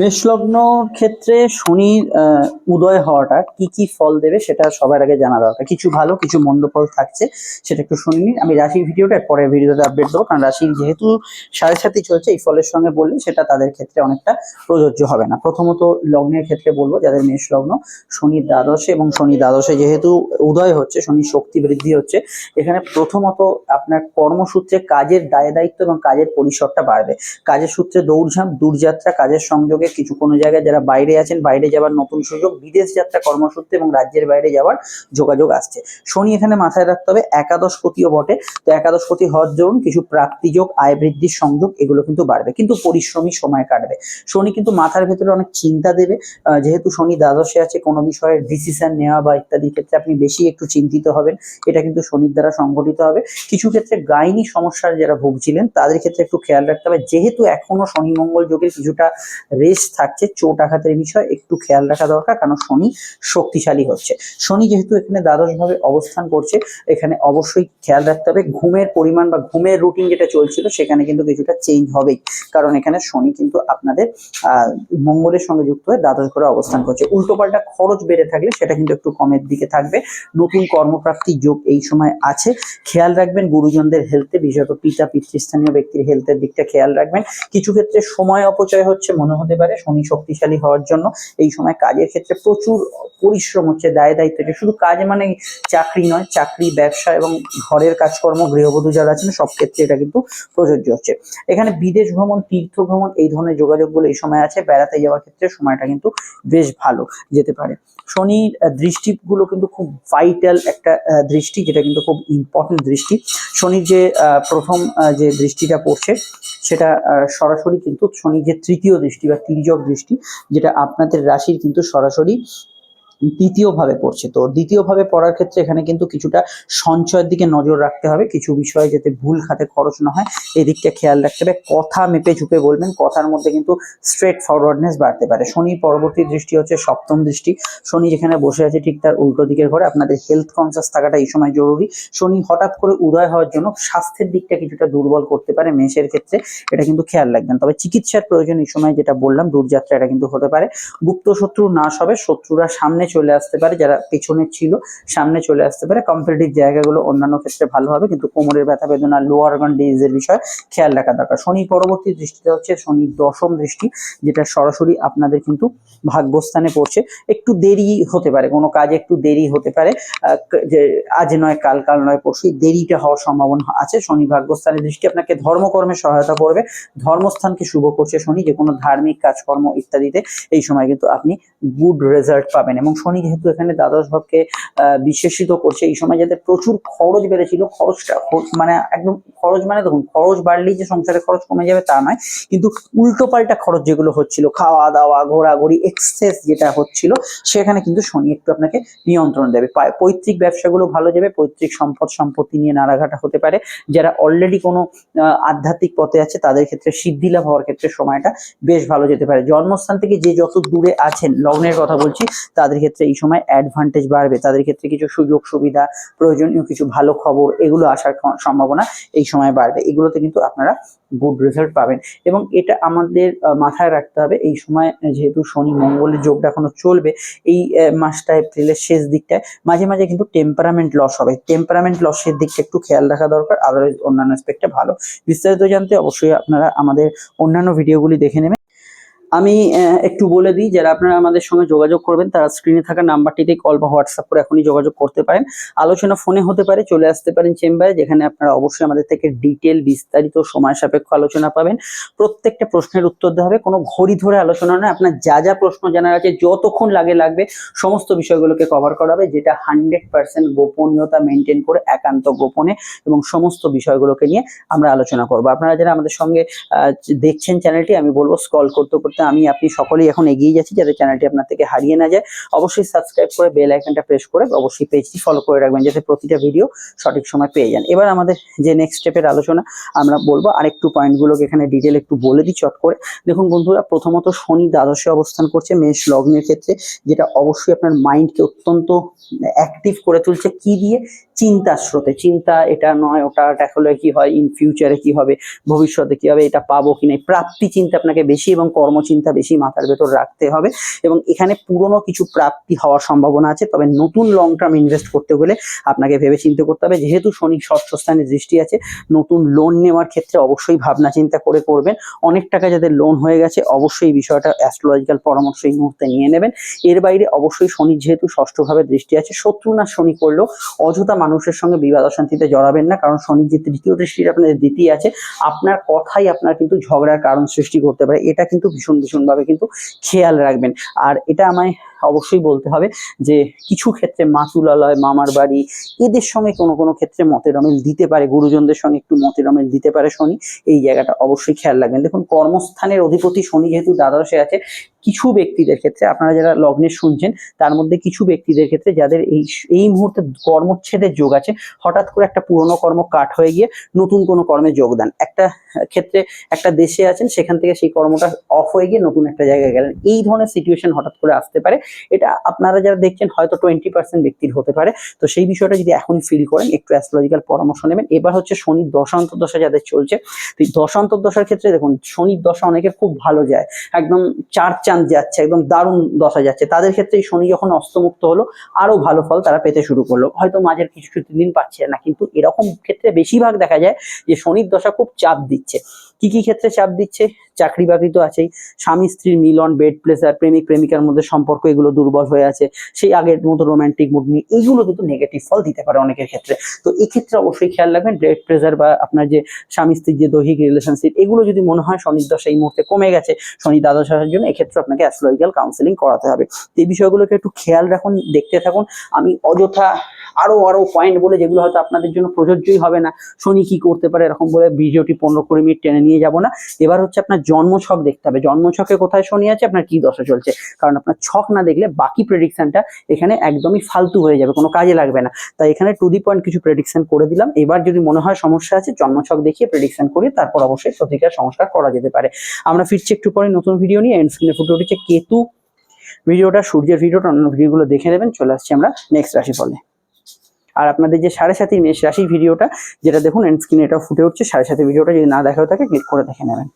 মেষ লগ্নর ক্ষেত্রে শনির উদয় হওয়াটা কি কি ফল দেবে সেটা সবার আগে জানা দরকার। কিছু ভালো কিছু মন্দ ফল থাকছে, সেটা একটু শুনে নিন। আমি রাশির ভিডিওটা পরের ভিডিওতে আপডেট দেবো, কারণ রাশির যেহেতু 7.5 চলছে, এই ফলের সঙ্গে বললে সেটা তাদের ক্ষেত্রে অনেকটা প্রযোজ্য হবে না। প্রথমত লগ্নের ক্ষেত্রে বলবো, যাদের মেষ লগ্ন, শনির দ্বাদশে এবং শনি দ্বাদশে যেহেতু উদয় হচ্ছে, শনির শক্তি বৃদ্ধি হচ্ছে, এখানে প্রথমত আপনার কর্মসূত্রে কাজের দায় দায়িত্ব এবং কাজের পরিসরটা বাড়বে। কাজের সূত্রে দৌড়ঝাঁপ, দূরযাত্রা, কাজের সংযোগে কিছু কোনো জায়গায় যারা বাইরে আছেন, বাইরে যাওয়ার নতুন সুযোগ, বিদেশ যাত্রা কর্মসূত্রে এবং রাজ্যের বাইরে যাওয়ার যোগাযোগ আসছে। শনি এখানে মাথায় রাখতে হবে একাদশপতিও বটে, তো একাদশপতি হওয়ার জন্য কিছু প্রাপ্তিযোগ, আয় বৃদ্ধির সংযোগ, এগুলো কিন্তু বাড়বে, কিন্তু পরিশ্রমী সময় কাটবে। শনি কিন্তু মাথার ভেতরে অনেক চিন্তা দেবে, যেহেতু শনি দ্বাদশে আছে, কোনো বিষয়ের ডিসিশন নেওয়া বা ইত্যাদি ক্ষেত্রে আপনি বেশি একটু চিন্তিত হবেন, এটা কিন্তু শনির দ্বারা সংঘটিত হবে। কিছু ক্ষেত্রে গাইনি সমস্যার যারা ভুগছিলেন তাদের ক্ষেত্রে একটু খেয়াল রাখতে হবে, যেহেতু এখনো শনি মঙ্গল যোগের কিছুটা রেস্ট থাকছে, চোট আঘাতের বিষয় একটু খেয়াল রাখা দরকার, কারণ শনি শক্তিশালী হচ্ছে। শনি যেহেতু এখানে দ্বাদশ ভাবে অবস্থান করছে, এখানে অবশ্যই খেয়াল রাখতে হবে ঘুমের পরিমাণ বা ঘুমের রুটিন যেটা চলছিল সেখানে কিন্তু কিছুটা চেঞ্জ হবেই, কারণ এখানে শনি কিন্তু আপনাদের মঙ্গলের সঙ্গে যুক্ত হয়ে দ্বাদশ ঘরে অবস্থান করছে। উল্টোপাল্টা খরচ বেড়ে থাকলে সেটা কিন্তু একটু কমের দিকে থাকবে। নতুন কর্মপ্রাপ্তি যোগ এই সময় আছে। খেয়াল রাখবেন গুরুজনদের হেলথে, বিশেষত পিতা পিতৃস্থানীয় ব্যক্তির হেলথের দিকটা খেয়াল রাখবেন। কিছু ক্ষেত্রে সময় অপচয় হচ্ছে মনে হতে পারে শনি শক্তিশালী হওয়ার জন্য। এই সময় কাজের ক্ষেত্রে প্রচুর পরিশ্রম হচ্ছে, দায় দায়িত্ব, শুধু কাজ মানে চাকরি নয়, চাকরি, ব্যবসা এবং ঘরের কাজকর্ম, গৃহবধূ যারা আছেন সব ক্ষেত্রে এটা কিন্তু প্রযোজ্য হচ্ছে। এখানে বিদেশ ভ্রমণ, তীর্থ ভ্রমণ, এই ধরনের যোগাযোগগুলো এই সময় আছে। বেড়াতে যাওয়ার ক্ষেত্রে সময়টা কিন্তু বেশ ভালো যেতে পারে। শনির দৃষ্টিগুলো কিন্তু খুব ভাইটাল একটা দৃষ্টি, যেটা কিন্তু খুব ইম্পর্টেন্ট দৃষ্টি। শনির যে প্রথম যে দৃষ্টিটা পড়ছে সেটা সরাসরি কিন্তু শনির যে তৃতীয় দৃষ্টি বা তির্যক দৃষ্টি, যেটা আপনাদের রাশির কিন্তু সরাসরি দ্বিতীয় ভাবে পড়ছে। তো দ্বিতীয় ভাবে পড়ার ক্ষেত্রে এখানে কিন্তু কিছুটা সঞ্চয়ের দিকে নজর রাখতে হবে, কিছু বিষয়ে যাতে ভুল খাতে খরচ না হয় এদিকটা খেয়াল রাখতে হবে। কথা মেপে ঝুপে বলবেন, কথার মধ্যে কিন্তু স্ট্রেট ফরওয়ার্ডনেস বাড়তে পারে। শনির পরবর্তী দৃষ্টি হচ্ছে সপ্তম দৃষ্টি। শনি যেখানে বসে আছে ঠিক তার উল্টো দিকের ঘরে। আপনাদের হেলথ কনসিয়াস থাকাটা এই সময় জরুরি। শনি হঠাৎ করে উদয় হওয়ার জন্য স্বাস্থ্যের দিকটা কিছুটা দুর্বল করতে পারে মেষের ক্ষেত্রে, এটা কিন্তু খেয়াল রাখবেন। তবে চিকিৎসার প্রয়োজন এই সময়, যেটা বললাম দূরযাত্রা, এটা কিন্তু হতে পারে। গুপ্ত শত্রু নাশ হবে, শত্রুরা সামনে চলে আসতে পারে, যারা পেছনে ছিল সামনে চলে আসতে পারে। কম্পিটিটিভ জায়গাগুলো অন্যান্য ক্ষেত্রে ভালো হবে, কিন্তু কোমরের ব্যথা বেদনা, লোয়ার অর্গান ডিজিজের বিষয় খেয়াল রাখা দরকার। শনির পরবর্তী দৃষ্টিটা হচ্ছে শনির দশম দৃষ্টি, যেটা সরাসরি আপনাদের কিন্তু ভাগ্যস্থানে পড়ছে। একটু দেরি হতে পারে, কোনো কাজে একটু দেরি হতে পারে, যে আজ নয় কাল, কাল নয় পরশু, দেরিটা হওয়ার সম্ভাবনা আছে। শনি ভাগ্যস্থানের দৃষ্টি আপনাকে ধর্মকর্মে সহায়তা করবে, ধর্মস্থানকে শুভ করছে শনি, যে কোনো ধার্মিক কাজকর্ম ইত্যাদিতে এই সময় কিন্তু আপনি গুড রেজাল্ট পাবেন। এবং শনি যেহেতু এখানে দ্বাদশ ভাবকে বিশেষিত করছে, এই সময় যাতে প্রচুর খরচ বেড়েছিল, খরচটা মানে একদম খরচ মানে দেখুন, খরচ বাড়লেই যে সংসারের খরচ কমে যাবে তা নয়, কিন্তু উল্টো পাল্টা খরচ যেগুলো হচ্ছিল, খাওয়া দাওয়া, ঘোরাঘুরি, এক্সেস যেটা হচ্ছিল, সেখানে কিন্তু শনি একটু আপনাকে নিয়ন্ত্রণ দেবে। পৈতৃক ব্যবসাগুলো ভালো যাবে, পৈতৃক সম্পত্তি নিয়ে নাড়াঘাটা হতে পারে। যারা অলরেডি কোনো আধ্যাত্মিক পথে আছে তাদের ক্ষেত্রে সিদ্ধি লাভ হওয়ার ক্ষেত্রে সময়টা বেশ ভালো যেতে পারে। জন্মস্থান থেকে যে যত দূরে আছেন, লগ্নের কথা বলছি, তাদের ক্ষেত্রে এই সময় অ্যাডভান্টেজ বাড়বে, তাদের ক্ষেত্রে কিছু সুযোগ সুবিধা, প্রয়োজনীয় কিছু ভালো খবর, এগুলো আসার সম্ভাবনা এই সময় বাড়বে। এগুলোতে কিন্তু আপনারা গুড রেজাল্ট পাবেন। এবং এটা আমাদের মাথায় রাখতে হবে, এই সময় যেহেতু শনি মঙ্গলের যোগটা এখনো চলবে, এই মাসটা এপ্রিলের শেষ দিকটায় মাঝে মাঝে কিন্তু টেম্পারামেন্ট লস হবে। টেম্পারামেন্ট লসের দিকটা একটু খেয়াল রাখা দরকার, আদারওয়াইজ অন্যান্য অ্যাসপেক্টে ভালো। বিস্তারিত জানতে অবশ্যই আপনারা আমাদের অন্যান্য ভিডিওগুলি দেখে নেবেন। আমি একটু বলে দিই, যারা আপনারা আমাদের সঙ্গে যোগাযোগ করবেন তারা স্ক্রিনে থাকা নাম্বারটিতে কল বা হোয়াটসঅ্যাপ করে এখনই যোগাযোগ করতে পারেন। আলোচনা ফোনে হতে পারে, চলে আসতে পারেন চেম্বারে, যেখানে আপনারা অবশ্যই আমাদের থেকে ডিটেল, বিস্তারিত, সময় সাপেক্ষ আলোচনা পাবেন। প্রত্যেকটা প্রশ্নের উত্তর দেওয়া হবে, কোনো ঘড়ি ধরে আলোচনা নয়। আপনার যা যা প্রশ্ন জানার আছে, যতক্ষণ লাগবে সমস্ত বিষয়গুলোকে কভার করা হবে, যেটা 100% গোপনীয়তা মেনটেন করে, একান্ত গোপনে, এবং সমস্ত বিষয়গুলোকে নিয়ে আমরা আলোচনা করবো। আপনারা যারা আমাদের সঙ্গে দেখছেন চ্যানেলটি, আমি বলবো স্ক্রল করতে করতে আপনি সকলেই এখন এগিয়ে যাচ্ছি, যাতে চ্যানেলটি আপনার থেকে হারিয়ে না যায়। অবশ্যই সাবস্ক্রাইব করে বেল আইকনটা প্রেস করে অবশ্যই পেজটি ফলো করে রাখবেন, যাতে প্রতিটা ভিডিও সঠিক সময় পেয়ে যান। এবার আমাদের যে নেক্সট স্টেপের আলোচনা আমরা বলবো, আরেকটু পয়েন্টগুলোকে এখানে ডিটেল একটু বলে দিই চট করে। দেখুন বন্ধুরা, প্রথমত শনি দ্বাদশে অবস্থান করছে মেষ লগ্নের ক্ষেত্রে, যেটা অবশ্যই আপনার মাইন্ডকে অত্যন্ত অ্যাক্টিভ করে তুলছে। কি দিয়ে? চিন্তার স্রোতে, চিন্তা এটা নয় ওটা হলে কি হয়, ইন ফিউচারে কি হবে, ভবিষ্যতে কি হবে, এটা পাবো কি না, প্রাপ্তি চিন্তা আপনাকে বেশি এবং কর্মচিন্তা বেশি মাথার ভেতর রাখতে হবে। এবং এখানে পুরনো কিছু প্রাপ্তি হওয়ার সম্ভাবনা আছে, তবে নতুন লং টার্ম ইনভেস্ট করতে হলে আপনাকে ভেবে চিন্তা করতে হবে। যেহেতু শনি ষষ্ঠ স্থানে দৃষ্টি আছে, নতুন লোন নেওয়ার ক্ষেত্রে অবশ্যই ভাবনা চিন্তা করে করবেন। অনেক টাকা যাদের লোন হয়ে গেছে অবশ্যই এই বিষয়টা অ্যাস্ট্রোলজিক্যাল পরামর্শ এই মুহূর্তে নিয়ে নেবেন। এর বাইরে অবশ্যই শনি যেহেতু ষষ্ঠভাবে দৃষ্টি আছে, শত্রু না শনি করলেও অযথা মানুষের সঙ্গে বিবাদ অশান্তিতে জড়াবেন না, কারণ শনির যে তৃতীয় দৃষ্টিটা আপনাদের দ্বিতীয় আছে, আপনার কথাই আপনার কিন্তু ঝগড়ার কারণ সৃষ্টি করতে পারে। এটা কিন্তু ভীষণ ভাবে কিন্তু খেয়াল রাখবেন। আর এটা আমায় অবশ্যই বলতে হবে যে কিছু ক্ষেত্রে মাতুলালয়, মামার বাড়ি, এদের সঙ্গে কোনো ক্ষেত্রে মতের অমিল দিতে পারে, গুরুজনদের সঙ্গে একটু মতের অমিল দিতে পারে শনি, এই জায়গাটা অবশ্যই খেয়াল রাখবেন। দেখুন, কর্মস্থানের অধিপতি শনি যেহেতু দ্বাদশে আছে, কিছু ব্যক্তিদের ক্ষেত্রে, আপনারা যারা লগ্নে শুনছেন তার মধ্যে কিছু ব্যক্তিদের ক্ষেত্রে যাদের এই মুহূর্তে কর্মচ্ছেদের যোগ আছে, হঠাৎ করে একটা পুরনো কর্ম কাট হয়ে গিয়ে নতুন কোনো কর্মে যোগদান, একটা ক্ষেত্রে একটা দেশে আছেন সেখান থেকে সেই কর্মটা অফ হয়ে গিয়ে নতুন একটা জায়গায় গেলেন, এই ধরনের সিচুয়েশন হঠাৎ করে আসতে পারে। এটা আপনারা যারা দেখছেন হয়তো 20% ব্যক্তির হতে পারে। তো সেই বিষয়টা যদি এখন ফিল করেন, একটু অ্যাস্ট্রোলজিক্যাল পরামর্শ নেবেন। এবার হচ্ছে শনির দশান্তর দশা যাদের চলছে, তো এই দশান্তর দশার ক্ষেত্রে দেখুন, শনির দশা অনেকের খুব ভালো যায়, একদম চার চাঁদ যাচ্ছে, একদম দারুণ দশা যাচ্ছে। তাদের ক্ষেত্রে শনি যখন অস্তমুক্ত হলো, আরো ভালো ফল তারা পেতে শুরু করলো। হয়তো মাঝের কিছু দিন পাচ্ছে না, কিন্তু এরকম ক্ষেত্রে বেশিরভাগ দেখা যায় যে শনির দশা খুব চাপ দিচ্ছে। কি কি ক্ষেত্রে চাপ দিচ্ছে? চাকরি বাকরি তো আছেই, স্বামী স্ত্রীর মিলন, বেড প্লেজার, প্রেমিক প্রেমিকার মধ্যে সম্পর্ক, এগুলো দুর্বল হয়ে আছে, সেই আগের মতো রোমান্টিক মুড নেই, এইগুলো কিন্তু নেগেটিভ ফল দিতে পারে অনেকের ক্ষেত্রে। তো এই ক্ষেত্রে অবশ্যই খেয়াল রাখবেন, বেড প্লেজার বা আপনার যে স্বামী স্ত্রীর যে দৈহিক রিলেশনশিপ, এগুলো যদি মনে হয় শনির দশা এই মুহূর্তে কমে গেছে, শনি দ্বাদশ আসার জন্য, এক্ষেত্রে আপনাকে অ্যাস্ট্রোলজিক্যাল কাউন্সেলিং করাতে হবে। এই বিষয়গুলোকে একটু খেয়াল রাখুন, দেখতে থাকুন। আমি অযথা আরো পয়েন্ট বলে, যেগুলো হয়তো আপনাদের জন্য প্রযোজ্যই হবে না, শনি কি করতে পারে এরকম বলে ভিডিওটি 15-20 মিনিট টেনে নিয়ে যাব না। এবার হচ্ছে আপনার জন্মছক দেখতে হবে, জন্মছকে কোথায় শনি আছে, আপনার কি দশা চলছে, কারণ আপনার ছক না দেখলে বাকি প্রেডিকশনটা এখানে একদমই ফালতু হয়ে যাবে, কোনো কাজে লাগবে না। তাই এখানে টু দি পয়েন্ট কিছু প্রেডিকশন করে দিলাম। এবার যদি মনে হয় সমস্যা আছে, জন্মছক দেখিয়ে প্রেডিকশন করি, তারপর অবশ্যই প্রতিকার সংস্কার করা যেতে পারে। আমরা ফিরছি একটু পরে নতুন ভিডিও নিয়ে। এন্ড স্ক্রিনে ফুটে উঠেছে কেতু ভিডিওটা, সূর্যের ভিডিওটা, অন্য ভিডিওগুলো দেখে নেবেন। চলে আসছি আমরা নেক্সট রাশিফলে। আর আপনাদের যে 7.5 মেষ রাশির ভিডিওটা, যেটা দেখুন এন্ড স্ক্রিনে এটা ফুটে উঠছে, 7.5 ভিডিওটা যদি না দেখা হয়ে থাকে ক্লিক করে দেখে নেবেন।